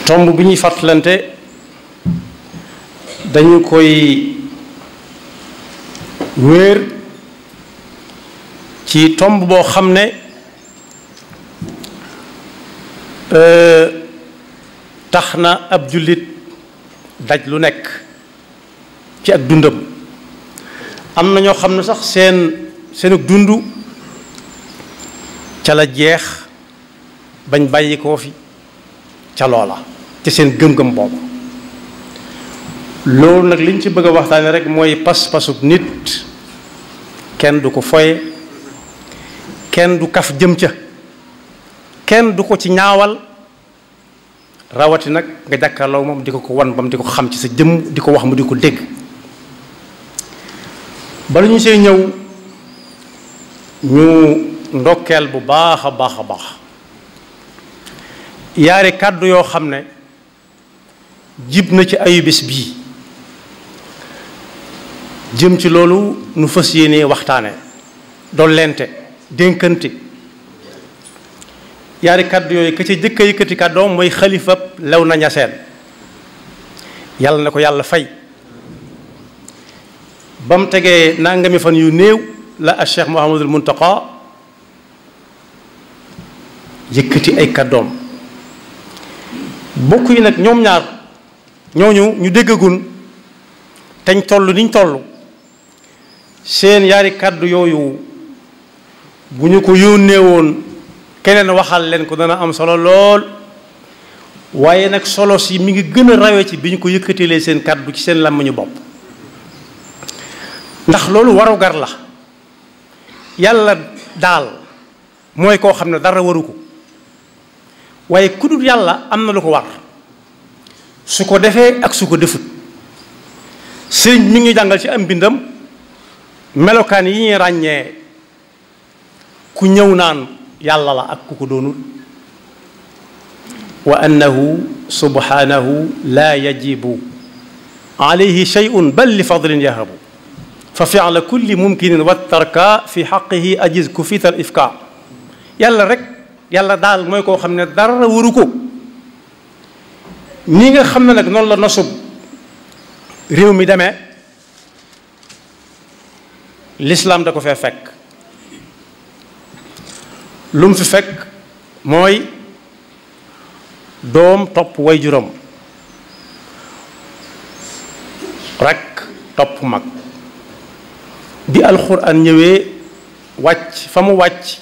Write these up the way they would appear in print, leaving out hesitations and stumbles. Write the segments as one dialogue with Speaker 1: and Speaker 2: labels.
Speaker 1: tomb bi ñuy fàttalante dañu koy wéer ci tomb boo xam ne tax na ab jullit daj lu nekk ci ak dundam. am na ñoo xam ne sax seenu dund ca la jeex bañ bàyyi koo fi ca loola ci seen gëm-gëm boobu. loolu nag liñ ci bëgg a waxtaane rek mooy pas-pasub nit kenn du ko foye, kenn du kaf jëm ca, kenn du ko ci ñaawal, rawati nag nga jàkkaarloo moom di ko wan bam di ko xam ci sa jëm, di ko wax mu di ko dégg. bala ñu see ñëw ñu ndokkeel bu baax a baax a baax yaari kàddu yoo xam ne jib na ci ayubés bii jëm ci loolu nu fas yéene waxtaane dollente dénkante. yaari kàddu yooyu ka ca jëkk a yëkkati kàddoom mooy xalifab Léona Niassène, yàlla na ko yàlla fay. ba mu tegee nangami fan yu néew la a Cheikh Mouhamadul Muntaqa yëkkati ay kàddoom. bokk yi nag ñoom ñaar ñooñu ñu déggagun teñ toll niñ toll seen yaari kàddu yooyu bu ñu ko yónnee woon keneen waxal leen ko dana am solo lool, waaye nag solo si mi ngi gën a rawe ci bi ñu ko yëkkatilee seen kàddu ci seen làmmiñu bopp. ndax loolu warugar la. yàlla daal mooy koo xam ne dara waru ko, waaye ku dul yàlla am na lu ko war su ko defee ak su ko defut. sëriñ mi ngi jàngal ci am bindam melokaan yi ñuy ràññee ku ñëw naan yàlla la ak ku ko doonul. wa annahu subhanahu la yajibu alayhi shay'un bal li fadlin yahabu fa fi'la kulli mumkinin wa tarka fi xaqihi ajiz ku fiital ifka. yàlla rek, yàlla daal mooy koo xam ne dara waru ko. ni nga xam ne nag noonu la nosub réew mi demee lislaam da ko fee fekk. lu mu fi fekk mooy doom topp way juróom rek topp mag. bi alxuraan ñëwee wàcc fa mu wàcc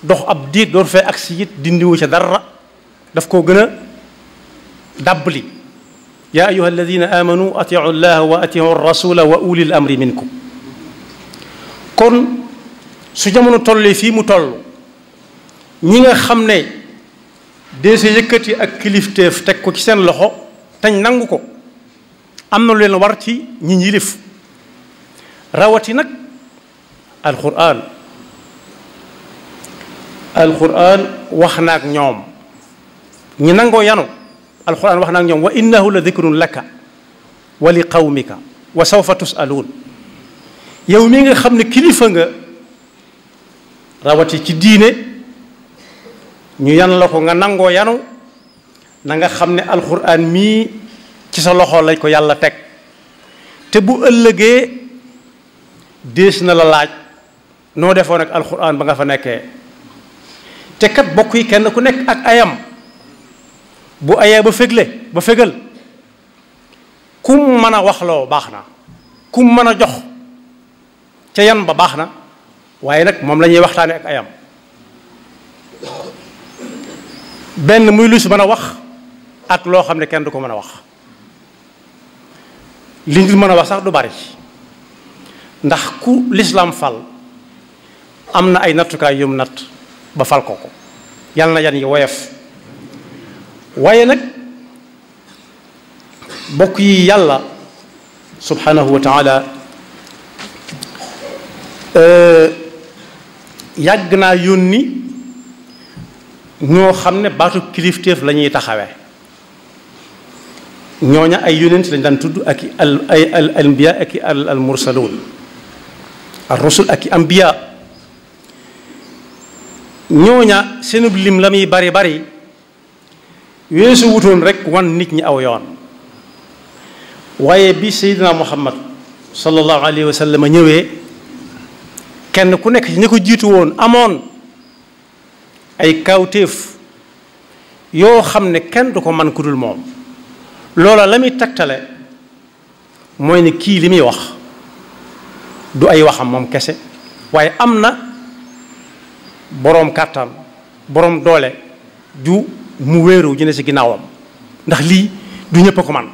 Speaker 1: dox ab diit door fee agsi it dindiwu ca dara, daf koo gën a dàbbali. yaa ayuha alladina amanu atiu llaha wa atiu rasula wa ulil amri minkum. kon su jamono tollee fii mu toll ñi nga xam ne deese yëkkati ak kilifteef teg ko ci seen loxo tañ nangu ko am na lu leen war ci ñi yilif. rawati nag alquran wax na ak ñoom ñi nangoo yanu. alquran wax na ak ñoom wa innahu la dikrun laka wa li qawmika wa sawfa tusaluun. yow mi nga xam ne kilifa nga rawati ci diine ñu yan la ko nga nangoo yanu na nga xam ne alquran mii ci sa loxo lañ ko yàlla teg, te bu ëllëgee dees na la laaj noo defoon ak alxuraan ba nga fa nekkee. te kat bokk yi kenn ku nekk ak ayam bu ayee ba fégal kum mën a waxloo baax na, kum mën a jox ca yan ba baax na, waaye nag moom la ñuy waxtaane ak ayam. benn muy lu si mën a wax ak loo xam ne kenn du ko mën a wax. li ñu mën a wax sax du bari ndax ku lislaam fal am na ay nattukaay yum natt ba fal ko yàlla na yan yi woyof. waaye nag bokk yi yàlla subhanahu wa taala yàgg naa yónni ñoo xam ne baatu kilifteef la ñuy taxawee. ñooña ay yonent lañ daan tudd ak al anbiya ak al mursaluun ar rusul ak anbiya. ñooña seenub lim la muy bari bari weesu wutoon rek wan nit ñi aw yoon waaye bi Seydina Muhammad sallallahu alayhi wa sallam ñëwee kenn ku nekk ci ñi ko jiitu woon amoon ay kawtéef yoo xam ne kenn du ko man ku dul moom loola la muy tegtale mooy ne kii li muy wax du ay waxam moom kese waaye am na boroom kàttan boroom doole ju mu wéeru ju ne ci ginnaawam ndax lii du ñëpp a ko man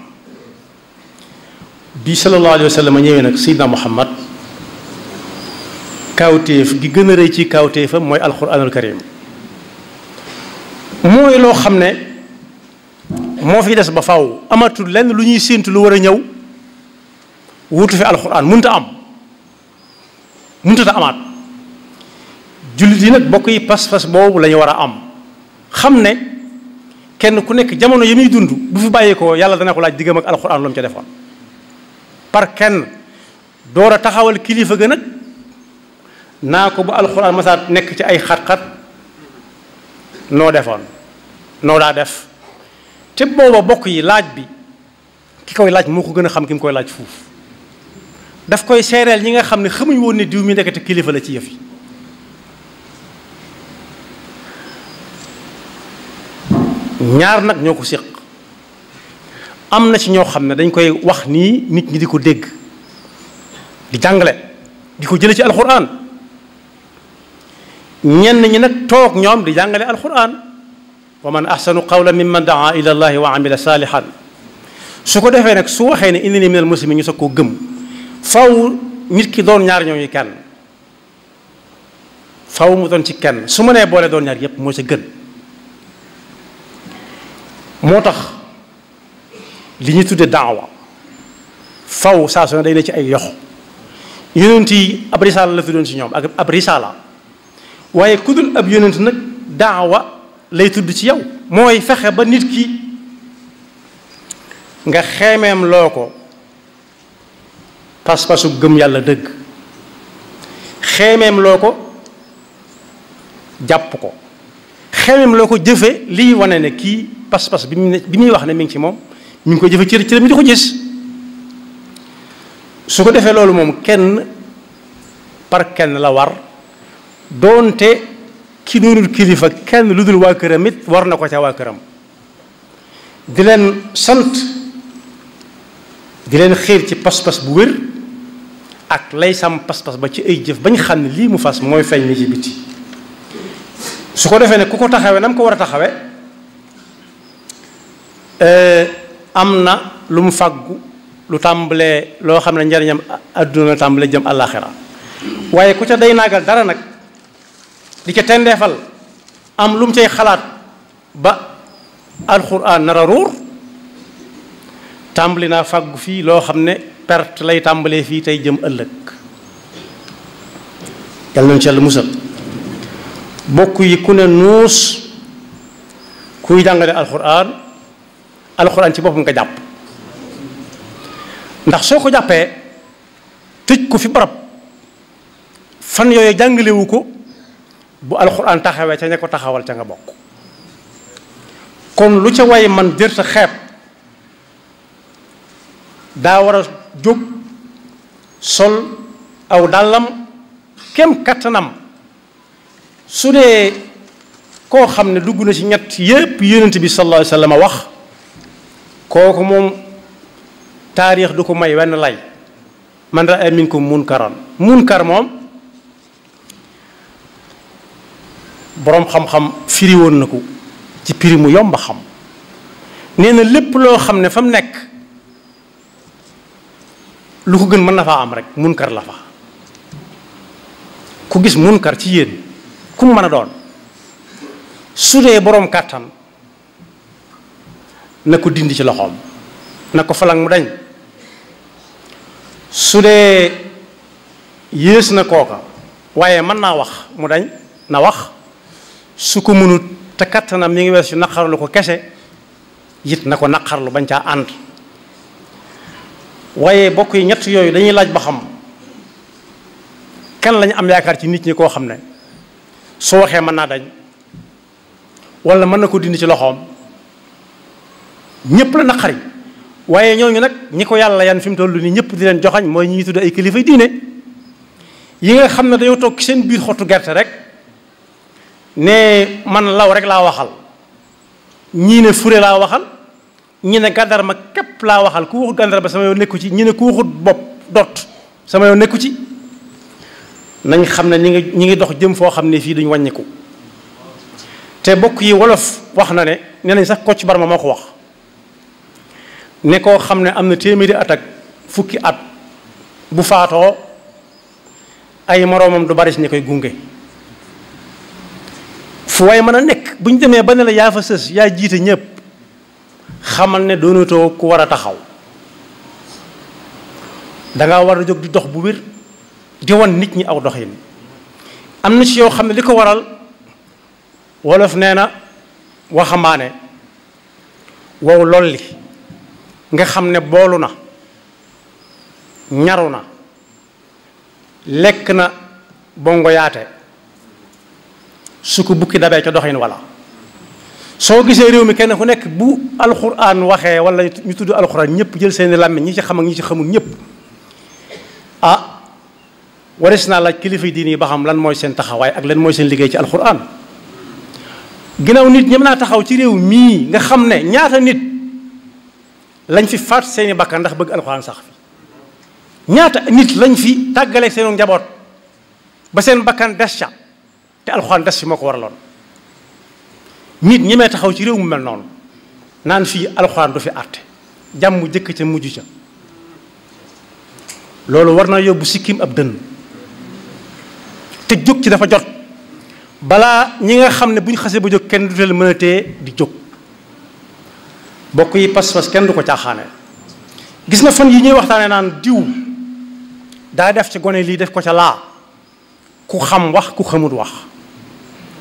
Speaker 1: bi sallallahu alayhi wa sallam ñëwee nag Seydina Muhammad kawtéef gi gën a rëy ci kawtéefam mooy alquranul karim mooy loo xam ne moo fi des ba faw amatul lenn lu ñuy séentu lu war a ñëw wutu fi alquran mënta am mënta ta amaat jullit yi nag bokk yi pas-pas boobu la ñu war a am xam ne kenn ku nekk jamono yi muy dund bu fi bàyyi ko yàlla dana ko laaj diggam ak alquran lu mu ca defoon par kenn door a taxawal kilifa ga nag naa ko bu alquran masaat nekk ci ay xat-xat noo defoon noo daa def te booba bokk yi laaj bi ki koy laaj moo ko gën a xam ki mu koy laaj fuuf daf koy seereel ñi nga xam ne xamuñ woon ne diw mi nekkati kilifa la ci yëf yi ñaar nag ñoo ko séq am na ci ñoo xam ne dañ koy wax nii nit ñi di ko dégg di jàngale di ko jële ci alxuraan ñenn ñi nag toog ñoom di jàngale alxuraan wa man ahsanu qawlan mimman daa ila allahi wa amila salihan su ko defee nag su waxee ne innani minal muslimin ñu soog koo gëm faw nit ki doon ñaar ñooñu kenn faw mu doon ci kenn su ma nee boole doon ñaar yépp moo ca gën moo tax li ñu tudde daawa faw saa su ne day ne ci ay yoxo yonent yi ab risaala la fi doon ci ñoom ak ab risaala waaye ku dul ab yonent nag daawa lay tudd ci yow mooy fexe ba nit ki nga xeemeem loo ko pas-pasu gëm yàlla dëgg xeemeem loo ko jàpp ko xeemeem loo ko jëfe lii wane ne kii pas-pas bi muy wax ne mi ngi ci moom mi ngi koy jëfe cër mi di ko gis su ko defee loolu moom kenn par kenn la war doonte ki doonul kilifa kenn lu dul waa këram it war na ko ca waa këram di leen sant di leen xiir ci pas-pas bu wér ak lay sam pas-pas ba ci ay jëf bañ xam ne lii mu fas mooy feeñ ni ci biti su ko defee ne ku ko taxawee na mu ko war a taxawee am na lu mu fàggu lu tàmbalee loo xam ne njariñam àdduna tàmbalee jëm àllaaxira waaye ku ca day naagal dara nag di ca tendeefal am lu mu cay xalaat ba alxuraan nar a ruur tàmbali naa fàggu fii loo xam ne perte lay tàmbalee fii tey jëm ëllëg yal nañu ci Yàlla musal bokk yi ku ne nuus kuy jàngale alxuraan ci boppam nga jàpp ndax soo ko jàppee tëj ko fi barab fan yooyu jàngalewu ko bu alxuraan taxawee ca ña ko taxawal ca nga bokk kon lu ca way man jër sa xeeb daa war a jóg sol aw dàllam kem kattanam su dee koo xam ne dugg na ci ñett yépp yonent bi sallallahu alayhi wa sallam wax kooku moom taarix du ko may wenn lay man raa minkum munkaran munkar moom boroom xam-xam firi woon na ko ci piri mu yomb xam nee na lépp loo xam ne fa mu nekk lu ko gën mën na faa am rek munkar la fa ku gis munkar ci yéen ku mu mën a doon su dee boroom kàttan na ko dindi ci loxoom na ko falang mu dañ su dee yées na kooka waaye mën naa wax mu dañ na wax su ko mënut te kattanam mi ngi wees yu naqarlu ko kese it na ko naqarlu bañ caa ànd waaye bokk yi ñett yooyu dañuy laaj ba xam kan lañu am yaakaar ci nit ñi koo xam ne su waxee mën naa dañ wala mën na ko dindi ci loxoom ñëpp la naqari waaye ñooñu nag ñi ko yàlla yan fi mu toll nii ñëpp di leen joxañ mooy ñi tudd ay kilifa diine yi nga xam ne dañoo toog ci seen biir xottu gerte rek ne man law rek laa waxal ñii ne fure laa waxal ñi ne gàndar ma képp laa waxal ku waxut gàndar ba sama yoon nekku ci ñi ne ku waxut bopp dot sama yoon nekku ci nañ xam ne ñi ngi dox jëm foo xam ne fii duñ wàññiku te bokk yi wolof wax na ne nee nañ sax Kocc Barma moo ko wax ne koo xam ne am na téeméeri at ak fukki at bu faatoo ay moroomam du bari si ñi koy gunge fu waaye mën a nekk bu ñu demee ba ne la yaa fa sës yaa jiite ñëpp xamal ne doonatoo ku war a taxaw danga war a jóg di dox bu wér di wan nit ñi aw doxin am na ci yoo xam ne li ko waral wolof nee na waxambaane wow lolli nga xam ne boolu na ñaru na lekk na bongo yaate su ko bukki dabee ca doxin wala soo gisee réew mi kenn ku nekk bu alxuraan waxee wala ñu tudd alxuraan ñëpp jël seeni làmmiñ ñi ci xam ak ñi ci xamul ñëpp waris naa laaj kilifa yi diine yi ba xam lan mooy seen taxawaay ak lan mooy seen liggéey ci alxuraan ginnaaw nit ñem naa taxaw ci réew mii nga xam ne ñaata nit lañ fi faat seeni bakkan ndax bëgg alxuraan sax fi ñaata nit lañ fi tàggale seenu njaboot ba seen bakkan des ca te alxuraan des fi moo ko waraloon nit ñemee taxaw ci réew mu mel noonu naan fii alxuraan du fi àtte jàmm jëkk ca mujj ca loolu war na yóbbu sikkim ab dënn te jóg ci dafa jot balaa ñi nga xam ne bu ñu xasee ba jóg kenn du leen mën a téye di jóg bokk yi pas-pas kenn du ko caaxaane gis nga fan yi ñuy waxtaane naan diw daa def ci gone lii def ko ca laa ku xam wax ku xamut wax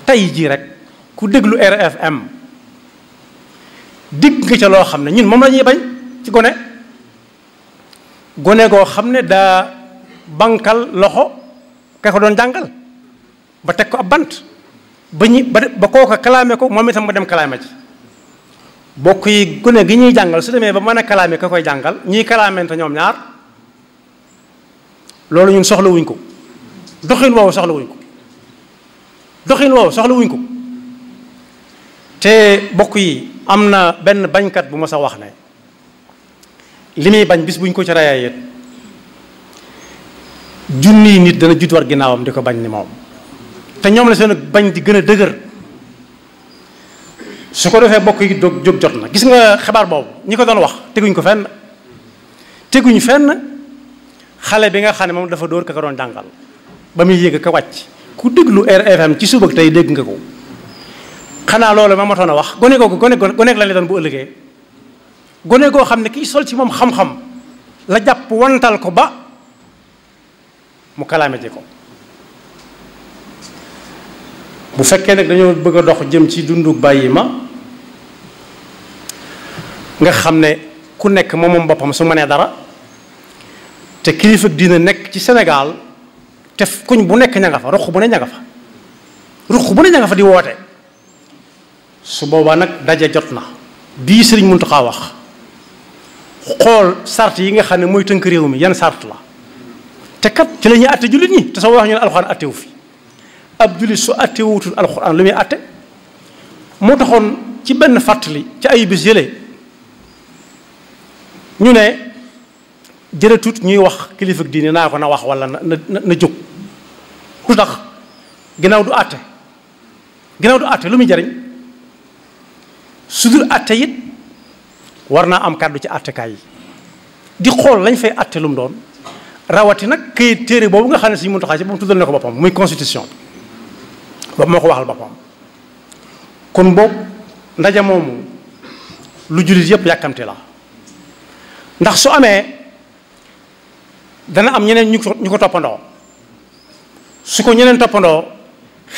Speaker 1: tey jii rek ku déglu RFM digg nga ca loo xam ne ñun moom la ñuy bañ ci gone goo xam ne daa bankal loxo ka ko doon jàngal ba teg ko ab bant ba kooka kalaame ko moom itam ma dem kalaame ci bokk yi gone gi ñuy jàngal su demee ba mën a kalaame ka koy jàngal ñiy kalaamente ñoom ñaar loolu ñun soxlawuñ ko doxin woowu soxlawuñ ko te bokk yi am na benn bañkat bu ma sa wax ne li muy bañ bis buñ ko ci rayee it junniy nit dana judd war ginnaawam di ko bañ ni moom te ñoom la seen bañ di gën a dëgër su ko defee bokk yi jóg jot na gis nga xibaar boobu ñi ko doon wax teguñ fenn xale bi nga xam ne moom dafa dóor ka ko doon jàngal ba muy yéeg ka wàcc ku déglu RFM ci suba tey dégg nga ko xanaa loolu ma matoon a wax gone la ne doon bu ëllëgee gone goo xam ne kii sol ci moom xam-xam la jàpp wantal ko ba mu kalaame ji ko bu fekkee nag dañoo bëgg a dox jëm ci dundu bàyyi ma nga xam ne ku nekk moom boppam su mënee dara te kilifa diina nekk ci Sénégal te kuñ bu nekk ña nga fa ruq bu ne ña nga fa di woote su boobaa nag daje jot na bii Sëriñ Muntaxa wax xool sart yi nga xam ne mooy tënk réew mi yan sart la te kat ci la ñuy àtte jullit ñi te soo wax ñu ne alxuraan àttewu fi ab jullit su àttewutul alxuraan lu muy àtte moo taxoon ci benn fàttali ci ay bis yële ñu ne jërëtut ñuy wax kilifa diine naa ko na wax wala na jóg lu tax ginnaaw du àtte lu muy jariñ su dul àtte it war naa am kàddu ci àttekaay yi di xool lañ fay àtte lu mu doon rawati nag këyit téere boobu nga xam ne si Muntaxa ci moom tuddal na ko boppam muy constitution boobu moo ko waxal boppam kon boobu ndaje moomu lu jullit yépp yàkkamte la ndax su amee dana am ñeneen ñu ko toppandoo su ko ñeneen toppandoo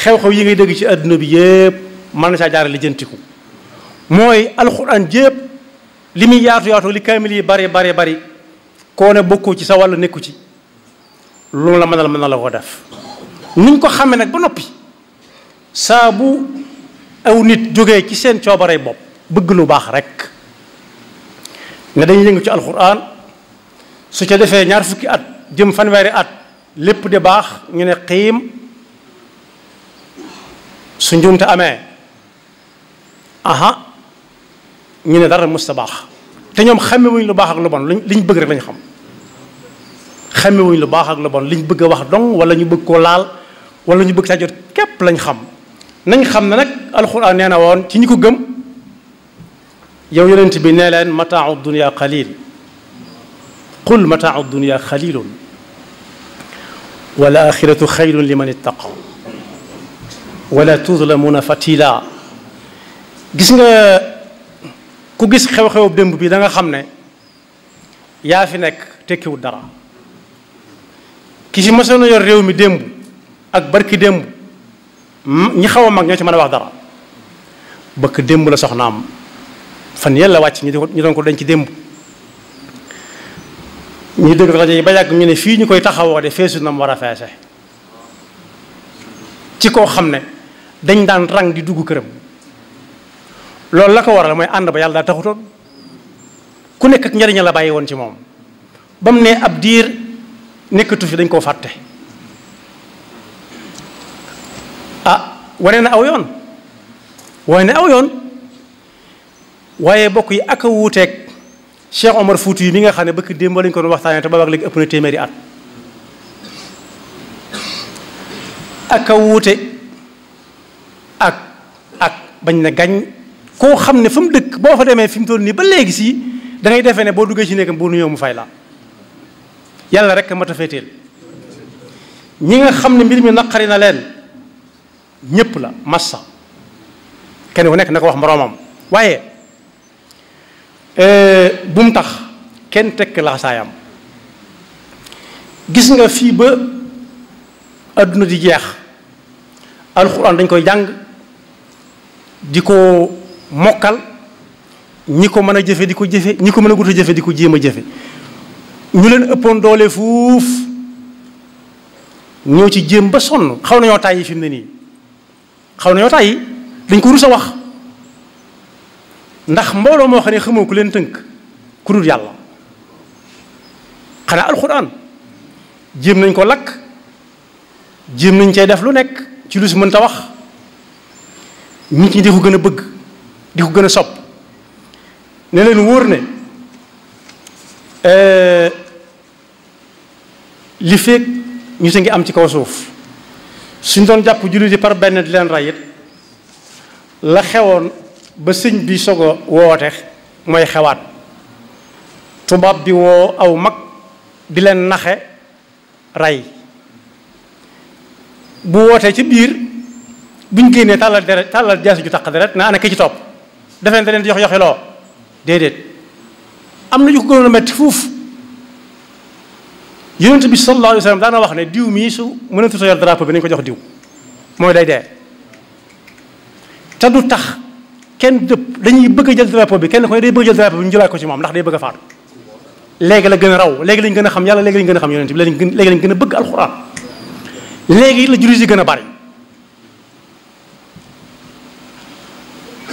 Speaker 1: xew-xew yi ngay dégg ci àdduna bi yépp mën na saa jaare lijjantiku mooy alxuraan jépp li muy yaatu li kaamil yi bari koo ne bokkoo ci sa wàll nekku ci lu la mën na la ko def niñ ko xamee nag ba noppi saa bu aw nit jógee ci seen coobaree bopp bëgg lu baax rek ne dañuy yëngu ci alxuraan su ca defee ñaar fukki at jëm fanweeri at lépp de baax ñu ne xiim su njuumte amee aha ñu ne dara mës ta baax te ñoom xamewuñ lu baax ak lu bon liñ bëgg rek lañ xam xamewuñ lu baax ak lu bon liñ bëgg a wax dong wala ñu bëgg koo laal wala ñu bëgg saa jot képp lañ xam nañ xam ne nag alxuraan nee na woon ci ñi ko gëm yow yonent bi nee leen mataau dunia qalil qul mataau dunia qalilun wal axiratu xayrun liman ittaqa wala tuzlamuna fatila gis nga ku gis xew-xew démb bi da nga xam ne yaa fi nekk tekkiwul dara ki fi mësoon a yor réew mi démb ak barki démb ñi xaw a mag ñoo ci mën a wax dara bëkk démb la soxnaam fan yàlla wàcc ñu doon ko denc ci démb ñu dégg rajo yi ba yàgg ñu ne fii ñu koy taxawoo de feesu na mu war a feese ci koo xam ne dañ daan rang di dugg këram loolu la ko waral mooy ànd ba yàlla daa taxutoon ku nekk ak njariña la bàyyi woon ci moom ba mu ne ab diir nekkatu fi dañ koo fàtte wane na aw yoon waaye bokk yi ak a wuuteeg Cheikh Omar Fouti yi mi nga xam ne bëkk démb lañ ko doon waxtaanee te ba wax léegi ëpp na téeméeri at ak a wuute ak bañ na gañ koo xam ne fa mu dëkk boo fa demee fi mu toll nii ba léegi si da ngay defee ne boo duggee ci nekkam boo nuyoo mu fay la yàlla rek mat a féeteel ñi nga xam ne mbir mi naqari na leen ñépp la massa kenn ku nekk na ko wax moroomam waaye bu mu tax kenn tekk laxasaayam gis nga fii ba adduna di jeex alxuraan dañ koy jàng di ko mokkal ñi ko mën a jëfe di ko jëfe ñi ko mën a gut a jëfe di ko jéem a jëfe ñu leen ëppoon doole fuuf ñoo ci jéem ba sonn xaw nañoo tàyyi fi mu ne nii xaw nañoo tàyyi dañ ko rus a wax ndax mbooloo moo xam ne xamoo ku leen tënk ku dul yàlla xanaa alxuraan jéem nañ ko lakk jéem nañ cee def lu nekk ci lu si mënta wax nit ñi di ko gën a bëgg di ko gën a sopp ne leen wóor ne li feeg ñu se ngi am ci kaw suuf suñ doon jàpp jullit yi par benn di leen rayit la xewoon ba sëñ bi soog a woote mooy xewaat tubaab bi woo aw mag di leen naxe rey bu wootee ci biir buñ génnee tàllal deret tàllal jaasi ju taq deret na ana ki ci topp defeen da leen di jox yoxiloo déedéet am na ñu ko gënoon a metti fuuf yonent bi sallallahu alayhi wa sallam daana wax ne diw mii su mënatut a yor drapeau bi nañu ko jox diw mooy day dee te du tax kenn dëpp dañuy bëgg a jël drapeau bi kenn ko ne day bëgg a jël drapeau bi ñu jëlaat ko ci moom ndax day bëgg a faatu léegi la gën a raw léegi lañ gën a xam yàlla léegi lañ gën a xam yonent bi léegi lañ gën a bëgg alxuraan léegi la jullit yi gën a bari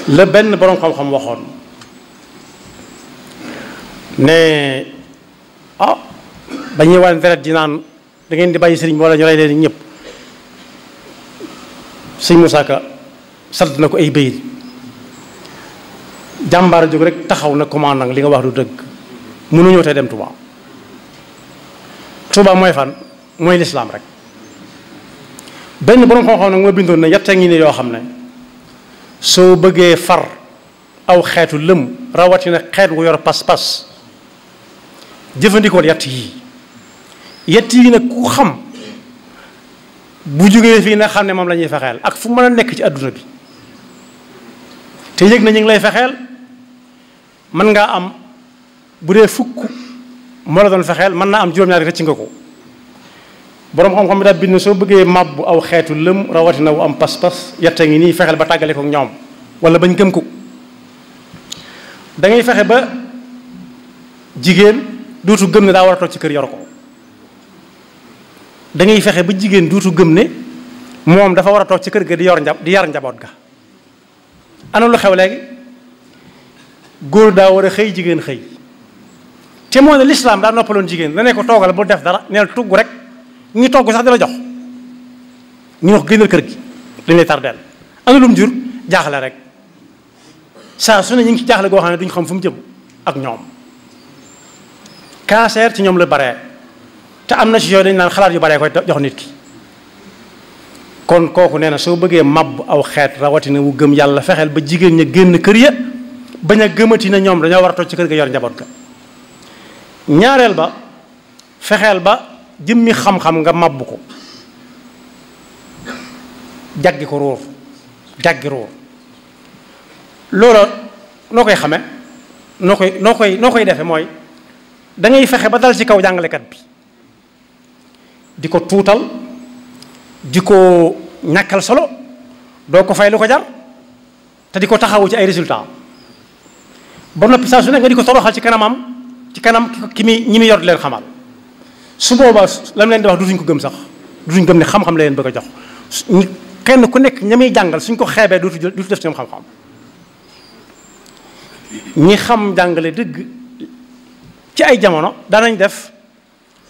Speaker 1: la benn boroom xam-xam waxoon ne ba ñuy wane deret ji naan da ngeen di bàyyi sëriñ bi wala ñu rey leen ñëpp sëñ Moussa Ka sant na ko ay bayit jàmbaar jóg rek taxaw na commande nag li nga wax du dëgg mënuñoo tey dem Touba Touba mooy fan mooy lislaam rek benn borom xam-xam nag moo bindoon ne yetta ngi ne yoo xam ne soo bëggee far aw xeetu lëm rawatina xeet wu yor pas-pas jëfandikool yett yi nag ku xam bu jógee fii na xam ne moom la ñuy fexeel ak fu mën a nekk ci àdduna bi te yëg na ñu ngi lay fexeel mën ngaa am bu dee fukk moo la doon fexeel mën naa am juróom-ñaari rëcc nga ko boroom xam-xam bi daal bind soo bëggee màbbu aw xeetu lëm rawatina wu am pas-pas yetta ngi nii fexeel ba tàggale ko ñoom wala bañ gëm ko da ngay fexe ba jigéen dootu gëm ne daa war a toog ci kër yor ko da ngay fexe ba jigéen dootu gëm ne moom dafa war a toog ci kër ga di yar njaboot ga ana lu xew léegi góor daa war a xëy jigéen xëy te moo ne lislaam daa noppaloon jigéen da ne ko toogal bu def dara neel tugg rek ñu togg sax di la jox ñu wax génnal kër gi dañ lay tardeel ana lu mu jur jaaxle rek saa su ne ñu ngi ci jaaxle goo xam ne duñ xam fu mu jëm ak ñoom cancer ci ñoom la baree te am na ci yooyu dañ naan xalaat yu baree koy jox nit ki kon kooku nee na soo bëggee màbb aw xeet rawatina wu gëm yàlla fexeel ba jigéen ña génn kër ya bañ a gëmati na ñoom dañoo war a toog ci kër ga yor njaboot ga ñaareel ba fexeel ba jëmmi xam-xam nga màbb ko jaggi ko ruur jaggi ruur loola noo koy xame noo koy defe mooy da ngay fexe ba dal ci kaw jàngalekat bi di ko tuutal di ko ñàkkal solo doo ko fay lu ko jar te di ko taxawu ci ay résultat ba noppi saa su ne nga di ko toroxal ci kanam ki ñi muy yor di leen xamal su boobaa la mu leen di wax dutuñ ko gëm sax dutuñ gëm ne xam-xam la leen bëgg a jox kenn ku nekk ña muy jàngal suñ ko xeebee dutu def ci ñoom xam-xam ñi xam jàngale dëgg ci ay jamono danañ def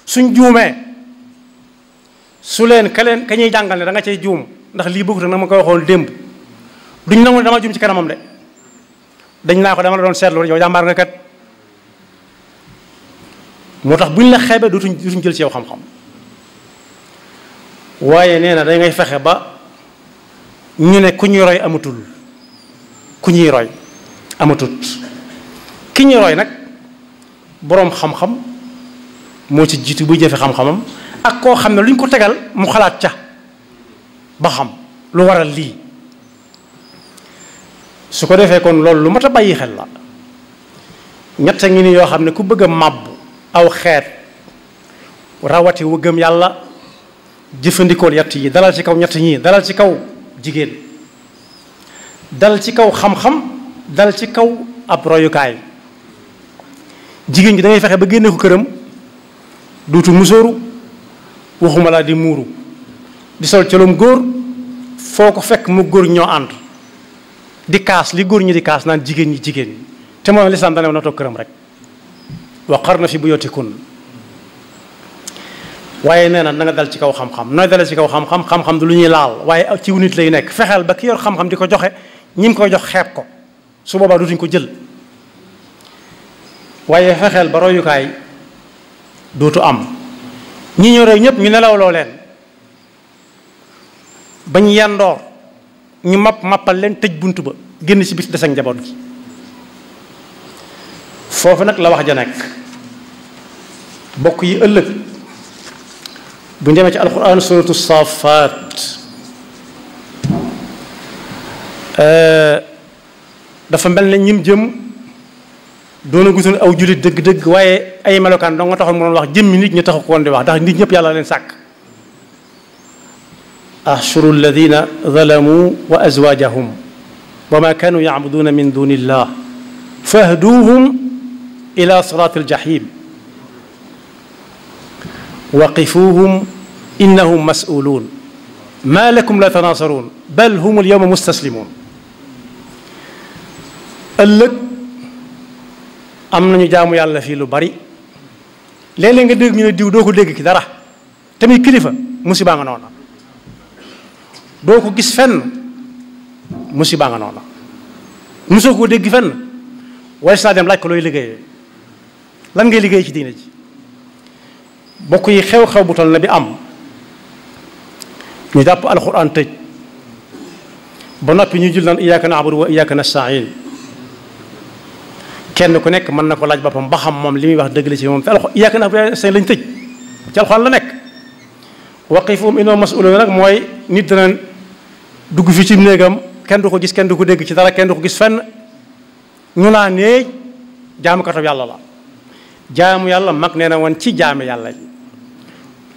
Speaker 1: suñ juumee su leen ka ñuy jàngal ne da nga cay juum ndax lii bëggut nag ma koy waxoon démb duñ nangu ne dama juum ci kanamam de dañ naa ko dama la doon seetlu yow jàmbaar nga kat moo tax buñ la xeebee dutuñ jël ci yow xam-xam waaye nee na da ngay fexe ba ñu ne ku ñuy roy amatul ku ñuy roy amatut ki ñuy roy nag boroom xam-xam moo ci jiitu buy jëfe xam-xamam ak koo xam ne lu ñu ko tegal mu xalaat ca ba xam lu waral lii su ko defee kon loolu lu mat a bàyyi xel la ñett ngi ni yoo xam ne ku bëgg a màbb aw xeet rawati wu gëm yàlla jëfandikool yett yi dalal ci kaw ñett ñii dalal ci kaw jigéen dal ci kaw xam-xam dal ci kaw ab royukaay jigéen gi da ngay fexe ba génne ko këram duutu musóoru waxuma laa di muuru di sol colom góor foo ko fekk mu góor ñoo ànd di kaas li góor ñi di kaas naan jigéen ñi te moom lislaam dana na toog këram rek wa qarna fi buyutikun waaye nee na nga dal ci kaw xam-xam nooy dale ci kaw xam-xam xam-xam du lu ñuy laal waaye ci wu nit lay nekk fexeel ba ki yor xam-xam di ko joxe ñi mu koy jox xeeb ko su boobaa dutuñ ko jël waaye fexeel ba royukaay dootu am ñi ñëw rek ñëpp ñu nelawloo leen bañ yandoor ñu mappal leen tëj bunt ba génn ci bis des ak njaboot gi foofu nag la wax ja nekk bokk yi ëllëg bu ñu demee ci alquran suratu safaat dafa mel ne ñim jëm doona gutoon aw jullit dëgg-dëgg waaye ay melokaan doo nga taxoon mu doon wax jëmmi nit ñi taxu ko woon di wax ndax nit ñëpp yàlla leen sàkk ahshuru alladina zalamu wa azwajahum wa ma kanu yacbuduna min duni illah fahduuhum ila sirati aljahim waqifuuhum innahum mas'uluun ma lakum la tanaasaruun bal hum alyawma mustaslimuun ëllëg am nañu jaamu yàlla fii lu bari léeg-léeg nga dégg ñu ne diw doo ko dégg ki dara tamit kilifa musibaa nga noona doo ko gis fenn musibaa nga noona musoo koo dégg fenn waaye saa dem laaj ko looy liggéeyee lan ngay liggéey ci diine ji bokk yi xew-xew bu toll na bi am ñu jàpp alxuraan tëj ba noppi ñu jul naan iyyaka na'budu wa iyyaka nasta'iin kenn ku nekk mën na ko laaj boppam ba xam moom li muy wax dëgg la ci moom te alxuraan iyyaka na'budu wa iyyaka nasta'iin lañ tëj ci alxuraan la nekk waqifuhum innahum mas'uluun nag mooy nit dana dugg fi ci néegam kenn du ko gis kenn du ko dégg ci dara kenn du ko gis fenn ñu naa nee jaamukatu yàlla la jaamu yàlla mag nee na woon ci jaami yàlla yi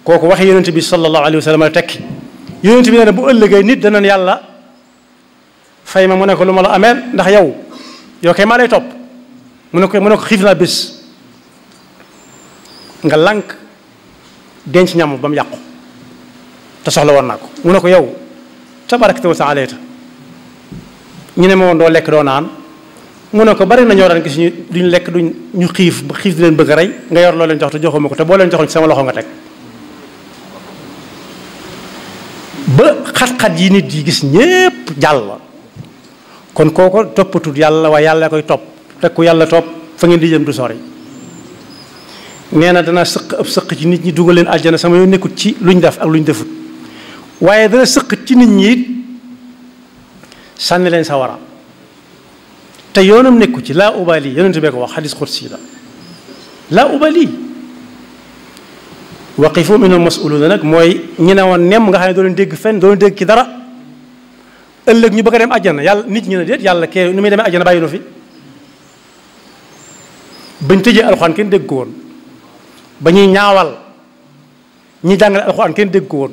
Speaker 1: kooku waxe yonent bi sallallahu alayhi wa sallam tekki yonent bi nee na bu ëllëgee nit danañ yàlla fay ma mu ne ko lu ma la ameel ndax yow kay maa lay topp mu ne ko xiif naa bés nga lànk denc ñam ba mu yàqu te soxla woon naa ko mu ne ko yow tabarakta wa ta'alayta ñu ne ma woon doo lekk doo naan mu ne ko bari na ñoo daan gis ñu duñ lekk duñ ñu xiif ba xiif di leen bëgg a rey nga yor loo leen jox te joxuma ko te boo leen joxoon ci sama loxo nga teg ba xat-xat yi nit yi gis ñépp jàll kon kooko toppatul yàlla waaye yàlla koy topp te ku yàlla topp fa ngeen di jëm du sori nee na dana sëq ab sëq ci nit ñi dugal leen aljana sama yoon nekkut ci luñ def ak luñ defut waaye dana sëq ci nit ñi it sànni leen sawara te yoonam nekku ci laa ubali yonent bee ko wax xadis xudsi la laa ubali waqifu minhum mas'uluuna nag mooy ñi ne woon nemm nga xam ne doo leen dégg fenn doo leen dégg ci dara ëllëg ñu bëgg a dem àjjana yàlla nit ñi ne déet yàlla kee nu muy demee àjjana bàyyi nu fi bañ tëjee alxuraan kenn dégg ko woon ba ñuy ñaawal ñi jàngale alxuraan kenn dégg ko woon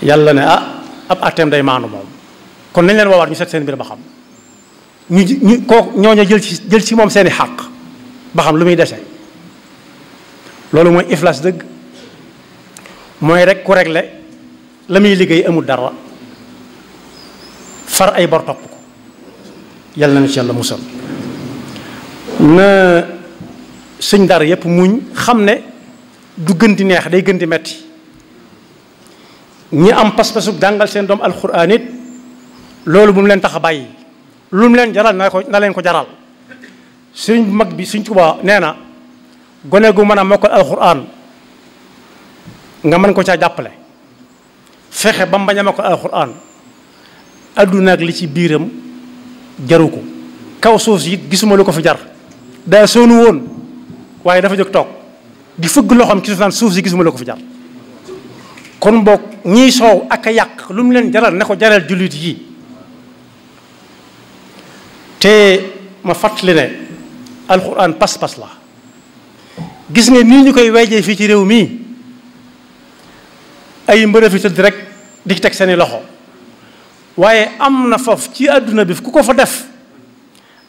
Speaker 1: yàlla ne ab atteem day maanu moom kon nañ leen woowaat ñu seet seen mbir ba xam ñu koo ñooñu jël ci moom seeni xàq ba xam lu muy dese loolu mooy iflas dëgg mooy rek ku réglé la muy liggéey amul dara far ay bor topp ko yàlla na ci yàlla musal na sëñ dara yépp muñ xam ne du gën di neex day gën di metti ñi am pas-pasu jàngal seen doom alxuraan it loolu bu mu leen tax a bàyyi lu mu leen jaral na leen ko jaral sëriñ bu mag bi Sëriñ Tuubaa nee na gone gu mën a mokkal alxuraan nga mën ko caa jàppale fexe ba mu bañ a mokkal alxuraan adduna ak li ci biiram jaru ko kaw suuf si it gisuma lu ko fi jar daa soonu woon waaye dafa jóg toog di fëgg loxoom ci suuf naan suuf si gisuma lu ko fi jar kon boog ñiy soow ak a yàq lu mu leen jaral ne ko jaral jullit yi te ma fàttali ne alxuraan pas-pas la gis nga nii ñu koy weejee fii ci réew mii ay mbërë fi tëdd rek di ci teg seeni loxo waaye am na foofu ci àdduna bi ku ko fa def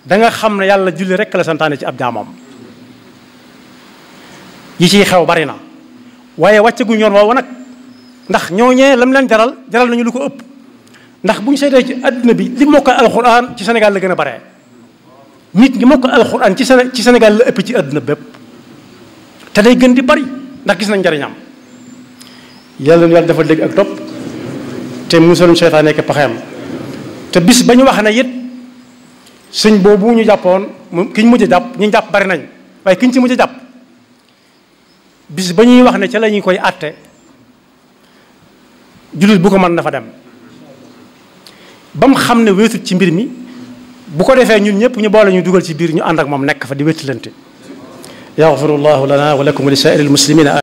Speaker 1: da nga xam ne yàlla julli rek la santaane ci ab jaamam yi ciy xew bari na waaye wàccaguñ yoon woowu nag ndax ñooñee lam leen jaral nañu lu ko ëpp ndax bu ñu seetee ci àdduna bi li mokkal alxuraan ci Sénégal la gën a bare nit ñi mokkal alxuraan ci Sénégal la ëpp ci àdduna bépp te day gën di bari ndax gis nañ njariñam yàlla nu yàlla dafa dégg ak topp te musalum seytaane nekk paxeem te bis ba ñu wax ne it sëñ boobu ñu jàppoon ki ñu mujj a jàpp ñu jàpp bari nañ waaye ki ñu ci mujj a jàpp bis ba ñuy wax ne ca la ñu koy àtte jullit bu ko mën dafa dem ba mu xam ne wéetut ci mbir mi bu ko defee ñun ñëpp ñu boole ñu dugal ci biir ñu ànd ak moom nekk fa di wéetalante yaxfirullahu lana wa lakum wa li saa'iril muslimina